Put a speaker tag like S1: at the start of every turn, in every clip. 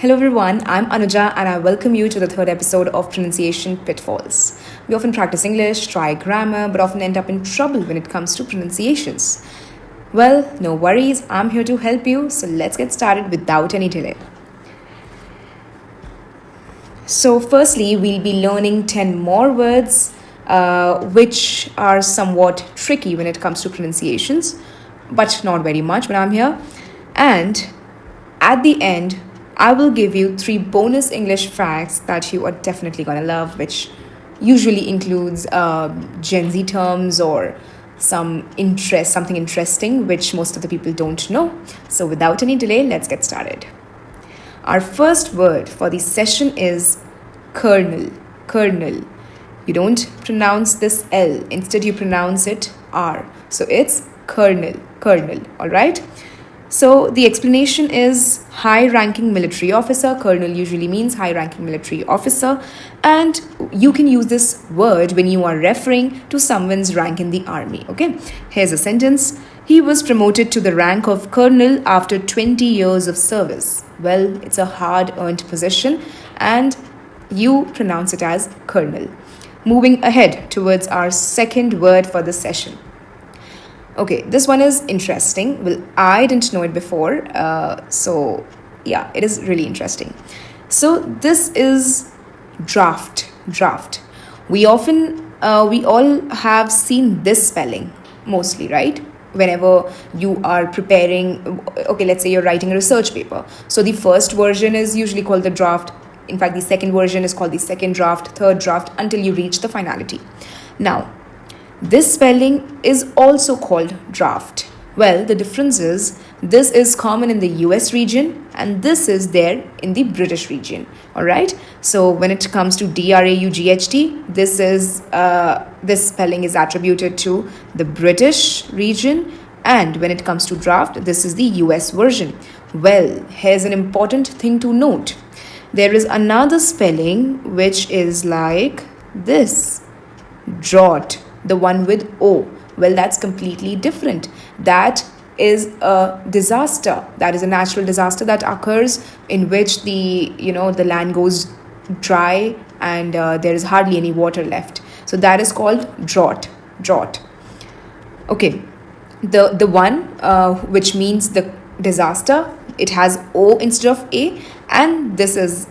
S1: Hello everyone, I'm Anuja and I welcome you to the third episode of Pronunciation Pitfalls. We often practice English, try grammar, but often end up in trouble when it comes to pronunciations. Well, no worries, I'm here to help you, so let's get started without any delay. So, firstly, we'll be learning 10 more words which are somewhat tricky when it comes to pronunciations, but not very much when I'm here. And at the end, I will give you 3 bonus English facts that you are definitely going to love, which usually includes Gen Z terms or something interesting, which most of the people don't know. So without any delay, let's get started. Our first word for the session is kernel. Kernel. You don't pronounce this L. Instead, you pronounce it R. So it's kernel. Kernel. All right? So the explanation is high-ranking military officer. Colonel usually means high-ranking military officer. And you can use this word when you are referring to someone's rank in the army. Okay, here's a sentence. He was promoted to the rank of colonel after 20 years of service. Well, it's a hard-earned position and you pronounce it as colonel. Moving ahead towards our second word for the session. Okay, this one is interesting. Well, I didn't know it before. So, yeah, it is really interesting. So, this is draught. Draught. We all have seen this spelling mostly, right? Whenever you are preparing, okay, let's say you're writing a research paper. So, the first version is usually called the draft. In fact, the second version is called the second draft, third draft, until you reach the finality. Now, this spelling is also called draft. Well, the difference is this is common in the US region and this is there in the British region. All right. So when it comes to DRAUGHT, this spelling is attributed to the British region, and when it comes to draft, this is the US version. Well, here's an important thing to note. There is another spelling which is like this, draught. The one with O. Well, that's completely different. That is a disaster. That is a natural disaster that occurs in which the land goes dry and there is hardly any water left. So that is called drought. Drought. Okay. The one which means the disaster, it has O instead of A, and this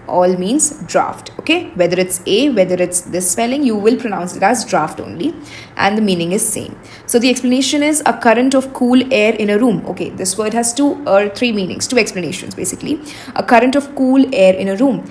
S1: all means draft. Okay, whether it's A, whether it's this spelling, you will pronounce it as draft only, and the meaning is same. So the explanation is a current of cool air in a room. Okay, this word has 2 or 3 meanings, 2 explanations basically. A current of cool air in a room.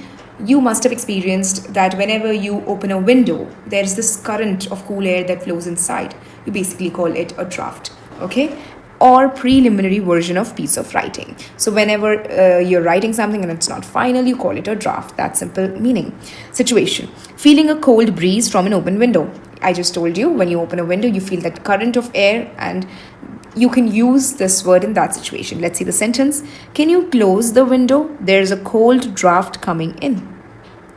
S1: You must have experienced that whenever you open a window, there's this current of cool air that flows inside. You basically call it a draft. Okay, or preliminary version of piece of writing. So whenever you're writing something and it's not final, you call it a draft. That's simple meaning. Situation. Feeling a cold breeze from an open window. I just told you, when you open a window, you feel that current of air, and you can use this word in that situation. Let's see the sentence. Can you close the window? There's a cold draft coming in.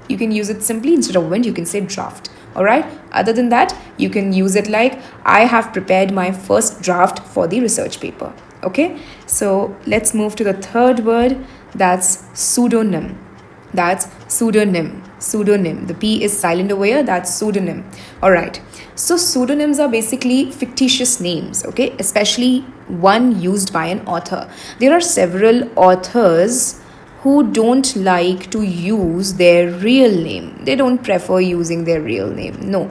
S1: You can use it simply. Instead of wind, you can say draft. All right. Other than that, you can use it like, I have prepared my first draft for the research paper. Okay. So let's move to the third word. That's pseudonym. That's pseudonym. Pseudonym. The P is silent over here. That's pseudonym. All right. So pseudonyms are basically fictitious names. Okay. Especially one used by an author. There are several authors who don't like to use their real name. They don't prefer using their real name. No.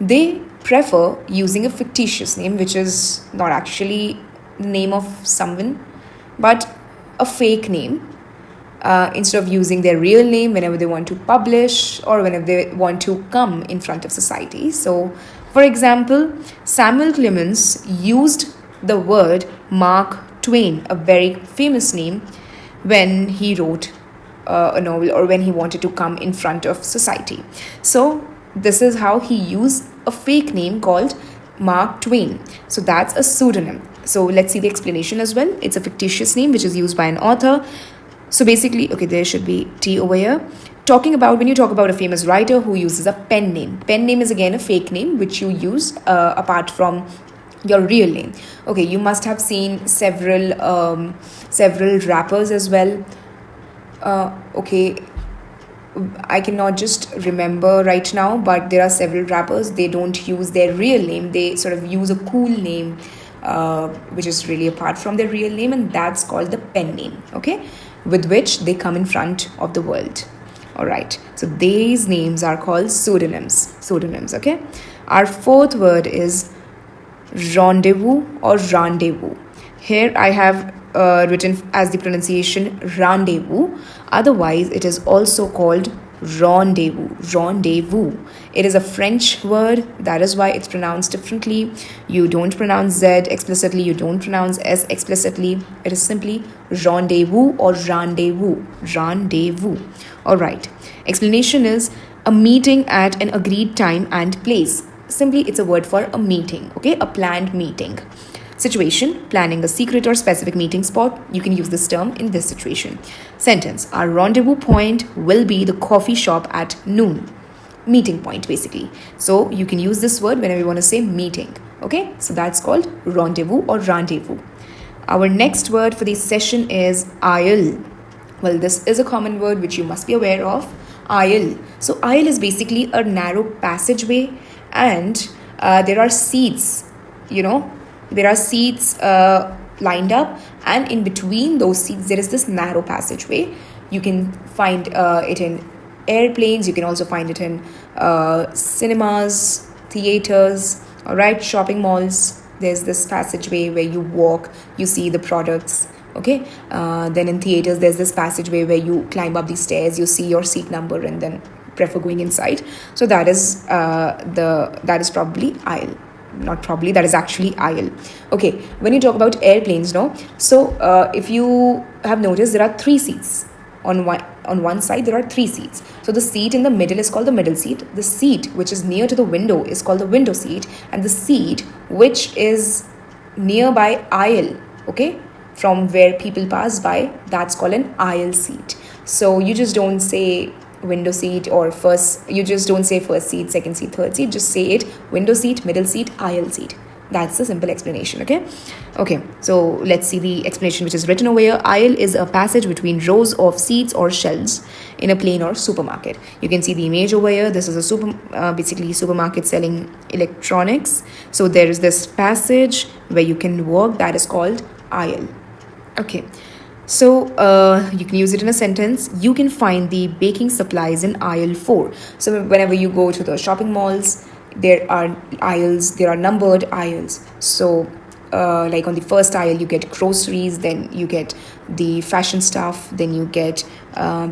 S1: They prefer using a fictitious name, which is not actually the name of someone, but a fake name, instead of using their real name whenever they want to publish or whenever they want to come in front of society. So, for example, Samuel Clemens used the word Mark Twain, a very famous name, when he wrote a novel or when he wanted to come in front of society. So this is how he used a fake name called Mark Twain. So that's a pseudonym. So let's see the explanation as well. It's a fictitious name which is used by an author. So basically, okay, there should be T over here. When you talk about a famous writer who uses a pen name. Pen name is again a fake name which you use apart from your real name. Okay, you must have seen several rappers as well Okay, I cannot just remember right now, but there are several rappers. They don't use their real name. They sort of use a cool name, which is really apart from their real name, and that's called the pen name. Okay, with which they come in front of the world. All right. So these names are called pseudonyms. Pseudonyms. Okay. Our fourth word is rendezvous or rendezvous. Here I have written as the pronunciation rendezvous. Otherwise, it is also called rendezvous. Rendezvous. It is a French word. That is why it's pronounced differently. You don't pronounce Z explicitly. You don't pronounce S explicitly. It is simply rendezvous or rendezvous. Rendezvous. All right. Explanation is a meeting at an agreed time and place. Simply, it's a word for a meeting, okay? A planned meeting. Situation, planning a secret or specific meeting spot. You can use this term in this situation. Sentence, our rendezvous point will be the coffee shop at noon. Meeting point, basically. So you can use this word whenever you want to say meeting, okay? So that's called rendezvous or rendezvous. Our next word for this session is aisle. Well, this is a common word which you must be aware of. Aisle. So aisle is basically a narrow passageway, and there are seats, there are seats lined up, and in between those seats there is this narrow passageway. You can find it in airplanes. You can also find it in cinemas, theaters, all right, shopping malls. There's this passageway where you walk, you see the products. Okay, then in theaters there's this passageway where you climb up the stairs, you see your seat number, and then prefer going inside. So that is probably aisle. Not probably, that is actually aisle. Okay, when you talk about airplanes, so if you have noticed, there are three seats. On one side there are three seats. So the seat in the middle is called the middle seat. The seat which is near to the window is called the window seat, and the seat which is nearby aisle, okay, from where people pass by, that's called an aisle seat. So you just don't say window seat or you just don't say first seat, second seat, third seat. Just say it window seat, middle seat, aisle seat. That's the simple explanation. Okay, so let's see the explanation which is written over here. Aisle is a passage between rows of seats or shelves in a plane or supermarket. You can see the image over here. This is a basically supermarket selling electronics. So there is this passage where you can walk, that is called aisle. Okay, so you can use it in a sentence. You can find the baking supplies in aisle 4. So whenever you go to the shopping malls, there are aisles, there are numbered aisles. So like on the first aisle you get groceries, then you get the fashion stuff, then you get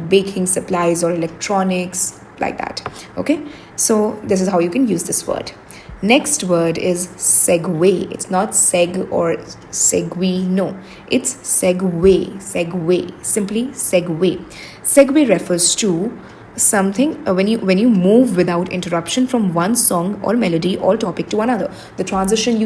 S1: baking supplies or electronics, like that. Okay, so this is how you can use this word. Next word is segue. It's not seg or segue, no. It's segue. Segue. Simply segue. Segue refers to something when you move without interruption from one song or melody or topic to another. The transition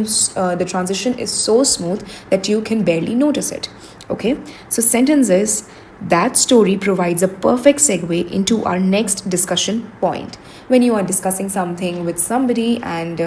S1: is so smooth that you can barely notice it. Okay, so sentence is, that story provides a perfect segue into our next discussion point. When you are discussing something with somebody and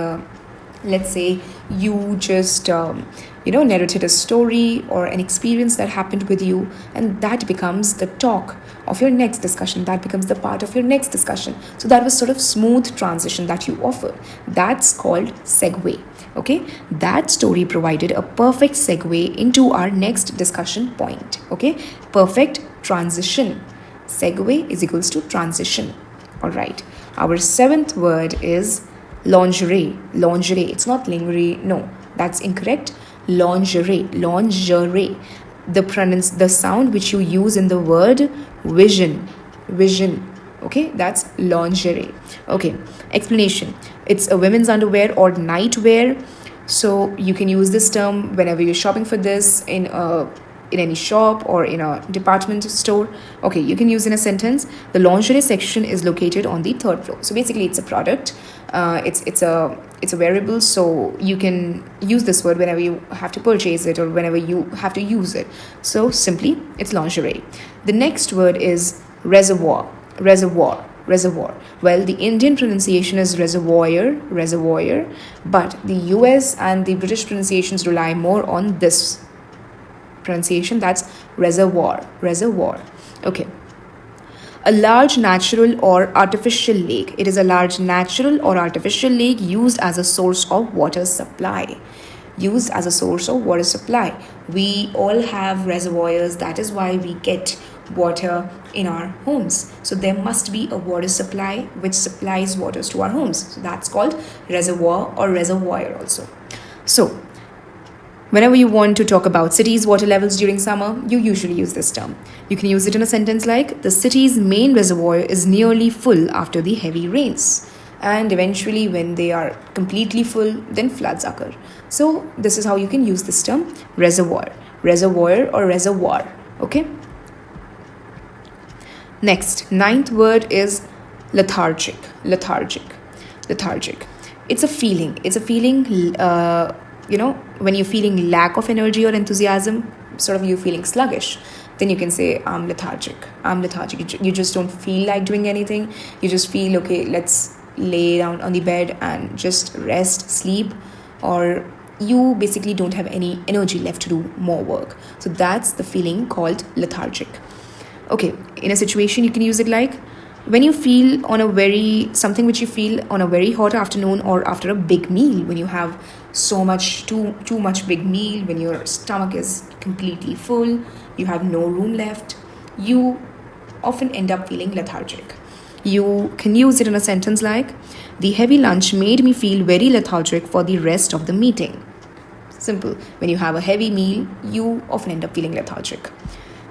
S1: let's say you just narrated a story or an experience that happened with you, and that becomes the talk of your next discussion, that becomes the part of your next discussion. So that was sort of smooth transition that you offer. That's called segue. Okay, that story provided a perfect segue into our next discussion point. Okay, perfect transition. Segue is equals to transition. All right, our seventh word is lingerie. Lingerie. It's not lingerie. No, that's incorrect. Lingerie. Lingerie. The sound which you use in the word vision. Vision. Okay, that's lingerie. Okay, explanation. It's a women's underwear or nightwear. So you can use this term whenever you're shopping for this in any shop or in a department store. Okay, you can use in a sentence. The lingerie section is located on the 3rd floor. So basically, it's a product. It's a wearable. So you can use this word whenever you have to purchase it or whenever you have to use it. So simply, it's lingerie. The next word is reservoir. Reservoir. Reservoir. Well, the Indian pronunciation is reservoir, but the US and the British pronunciations rely more on this pronunciation, that's reservoir. Okay, A large natural or artificial lake. It is a large natural or artificial lake used as a source of water supply. Used as a source of water supply. We all have reservoirs, that is why we get water in our homes. So there must be a water supply which supplies waters to our homes. So that's called reservoir or reservoir also. So whenever you want to talk about cities' water levels during summer, you usually use this term. You can use it in a sentence like, the city's main reservoir is nearly full after the heavy rains. And eventually, when they are completely full, then floods occur. So this is how you can use this term, reservoir. Reservoir or reservoir. Okay? Next, ninth word is lethargic. Lethargic. Lethargic. It's a feeling. It's a feeling, when you're feeling lack of energy or enthusiasm, sort of you feeling sluggish, then you can say, I'm lethargic. I'm lethargic. You just don't feel like doing anything. You just feel, okay, let's lay down on the bed and just rest, sleep, or you basically don't have any energy left to do more work. So that's the feeling called lethargic. Okay, in a situation you can use it like, when you feel on a very, something which you feel on a very hot afternoon or after a big meal, when you have so much, too much big meal, when your stomach is completely full, you have no room left, you often end up feeling lethargic. You can use it in a sentence like, the heavy lunch made me feel very lethargic for the rest of the meeting. Simple. When you have a heavy meal, you often end up feeling lethargic.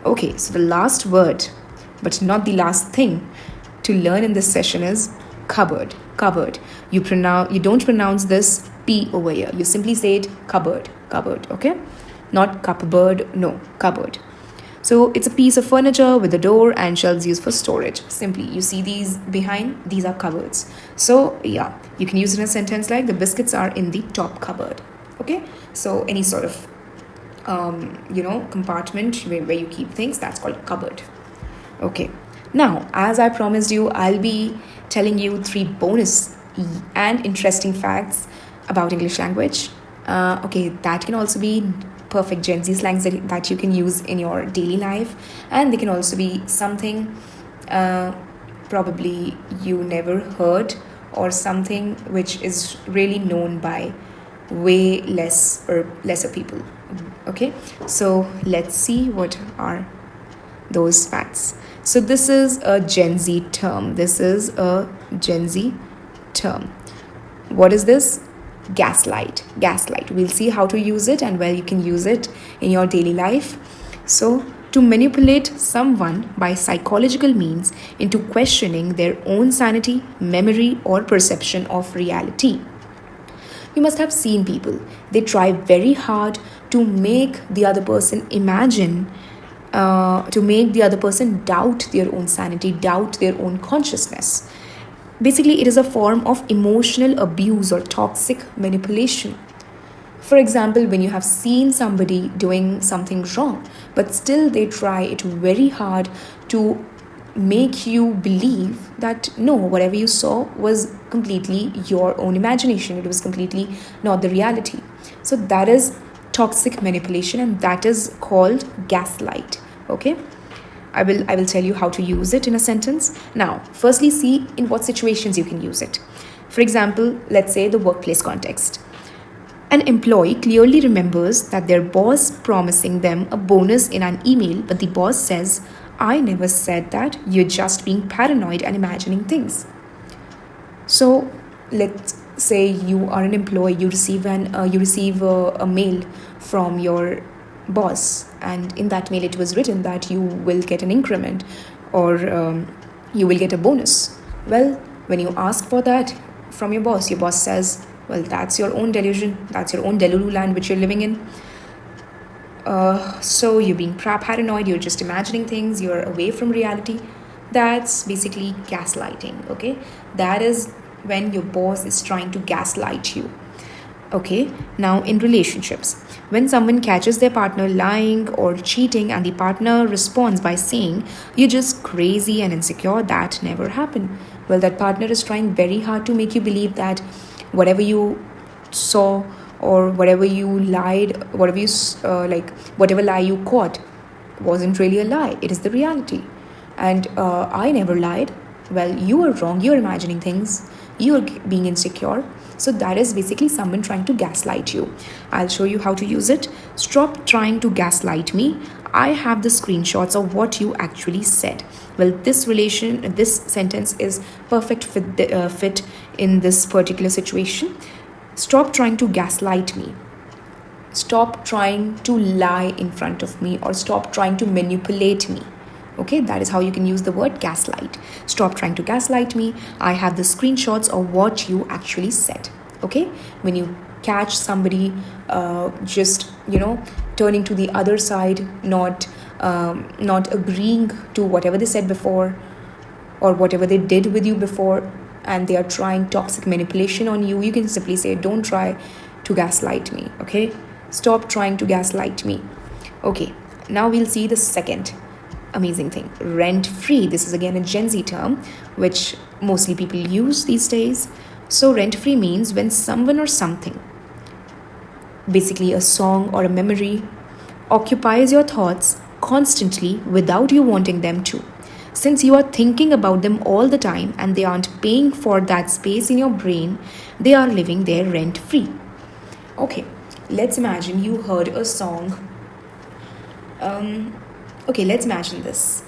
S1: Okay, so the last word, but not the last thing to learn in this session is cupboard. Cupboard. You don't pronounce this P over here. You simply say it cupboard. Cupboard, okay? Not cupboard, no, cupboard. So it's a piece of furniture with a door and shelves used for storage. Simply, you see these behind, these are cupboards. So yeah, you can use it in a sentence like, the biscuits are in the top cupboard. Okay? So any sort of compartment where you keep things, that's called cupboard. Okay, now as I promised you, I'll be telling you 3 bonus and interesting facts about English language. Okay, that can also be perfect Gen Z slangs that you can use in your daily life, and they can also be something probably you never heard, or something which is really known by way lesser people. Okay, so let's see what are those facts. So this is a Gen Z term. This is a Gen Z term. What is this? Gaslight. Gaslight. We'll see how to use it and where you can use it in your daily life. So, to manipulate someone by psychological means into questioning their own sanity, memory, or perception of reality. You must have seen people. They try very hard to make the other person imagine, to make the other person doubt their own sanity, doubt their own consciousness. Basically, it is a form of emotional abuse or toxic manipulation. For example, when you have seen somebody doing something wrong, but still they try it very hard to make you believe that no, whatever you saw was completely your own imagination. It was completely not the reality. So that is toxic manipulation, and that is called gaslight. Okay? I will tell you how to use it in a sentence. Now, firstly, see in what situations you can use it. For example, let's say the workplace context. An employee clearly remembers that their boss promising them a bonus in an email, but the boss says, I never said that, you're just being paranoid and imagining things. So, let's say you are an employee, you receive a mail from your boss, and in that mail it was written that you will get an increment, or you will get a bonus. Well, when you ask for that from your boss says, well, that's your own delusion, that's your own delulu land which you're living in. So you're being paranoid, you're just imagining things, you're away from reality. That's basically gaslighting. Okay, that is when your boss is trying to gaslight you. Okay, now in relationships, when someone catches their partner lying or cheating and the partner responds by saying, you're just crazy and insecure, that never happened. Well, that partner is trying very hard to make you believe that whatever you saw or whatever you lied, whatever lie you caught wasn't really a lie. It is the reality. and I never lied. Well, you are wrong. You're imagining things. You're being insecure. So that is basically someone trying to gaslight you. I'll show you how to use it. Stop trying to gaslight me. I have the screenshots of what you actually said. Well, this sentence is perfect fit in this particular situation. Stop trying to gaslight me. Stop trying to lie in front of me, or stop trying to manipulate me. Okay, that is how you can use the word gaslight. Stop trying to gaslight me. I have the screenshots of what you actually said. Okay, when you catch somebody just turning to the other side, not agreeing to whatever they said before or whatever they did with you before, and they are trying toxic manipulation on you, you can simply say, don't try to gaslight me. Okay, stop trying to gaslight me. Okay, now we'll see the second amazing thing, rent free. This is again a Gen Z term which mostly people use these days. So rent free means when someone or something, basically a song or a memory, occupies your thoughts constantly without you wanting them to. Since you are thinking about them all the time and they aren't paying for that space in your brain, they are living there rent free. Okay, let's imagine you heard a song. Okay, let's imagine this.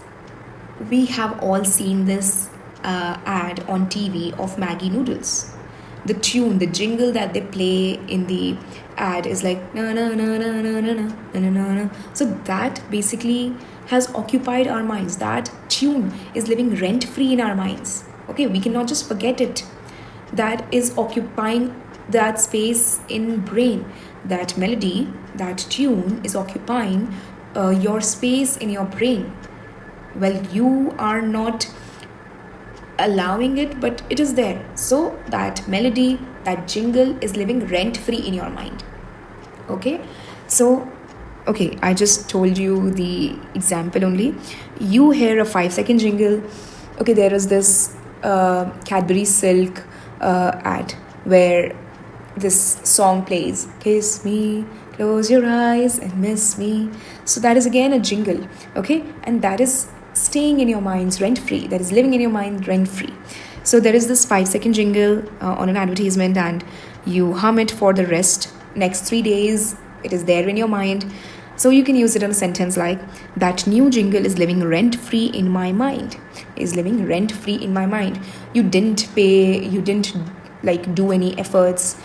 S1: We have all seen this ad on TV of Maggie noodles. The tune, the jingle that they play in the ad is like na na na na na na na na na na. So that basically has occupied our minds. That tune is living rent free in our minds. Okay, we cannot just forget it. That is occupying that space in brain. That melody, that tune is occupying your space in your brain. Well, you are not allowing it, but it is there. So that melody, that jingle is living rent free in your mind. Okay, so okay, I just told you the example only. You hear a 5-second jingle. Okay, there is this Cadbury Silk ad where this song plays, kiss me, close your eyes and miss me. So that is again a jingle. Okay, and that is staying in your minds rent free, that is living in your mind rent free. So there is this 5-second jingle on an advertisement, and you hum it for the next 3 days. It is there in your mind. So you can use it in a sentence like, that new jingle is living rent free in my mind. Is living rent free in my mind. You didn't do any efforts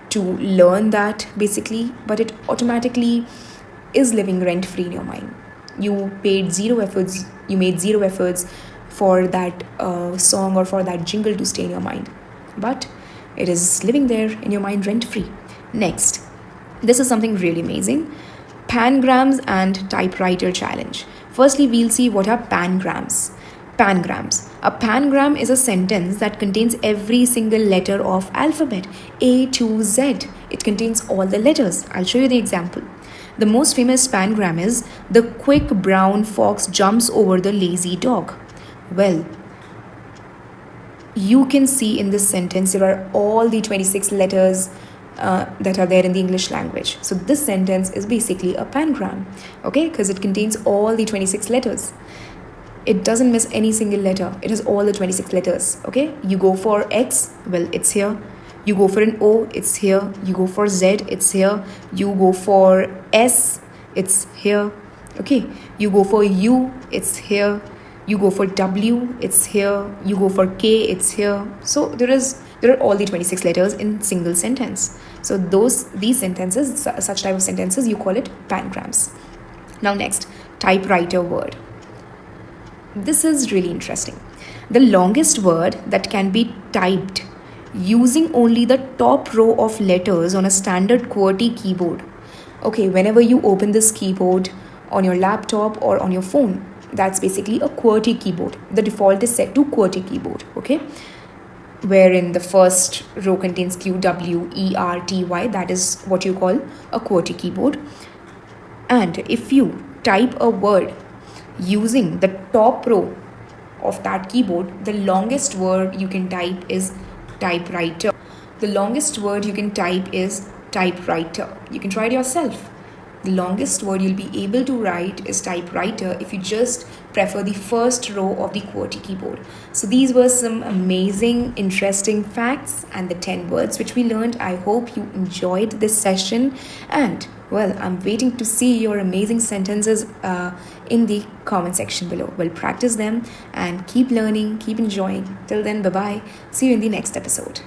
S1: to learn that basically, but it automatically is living rent free in your mind. You made zero efforts for that song or for that jingle to stay in your mind, but it is living there in your mind rent free. Next, this is something really amazing. Pangrams and typewriter challenge. Firstly, we'll see what are pangrams. Pangrams. A pangram is a sentence that contains every single letter of alphabet A to Z. It contains all the letters. I'll show you the example. The most famous pangram is, the quick brown fox jumps over the lazy dog. Well, you can see in this sentence there are all the 26 letters that are there in the English language. So this sentence is basically a pangram, okay, because it contains all the 26 letters. It doesn't miss any single letter. It has all the 26 letters, okay? You go for X, well, it's here. You go for an O, it's here. You go for Z, it's here. You go for S, it's here. Okay, you go for U, it's here. You go for W, it's here. You go for K, it's here. So there are all the 26 letters in single sentence. So these sentences, such type of sentences, you call it pangrams. Now next, typewriter word. This is really interesting. The longest word that can be typed using only the top row of letters on a standard QWERTY keyboard. Okay, whenever you open this keyboard on your laptop or on your phone, that's basically a QWERTY keyboard. The default is set to QWERTY keyboard, okay? Wherein the first row contains QWERTY, that is what you call a QWERTY keyboard. And if you type a word using the top row of that keyboard, the longest word you can type is typewriter. The longest word you can type is typewriter. You can try it yourself. The longest word you'll be able to write is typewriter if you just prefer the first row of the QWERTY keyboard. So these were some amazing, interesting facts and the 10 words which we learned. I hope you enjoyed this session, and well, I'm waiting to see your amazing sentences in the comment section below. Well, practice them and keep learning, keep enjoying. Till then, bye bye. See you in the next episode.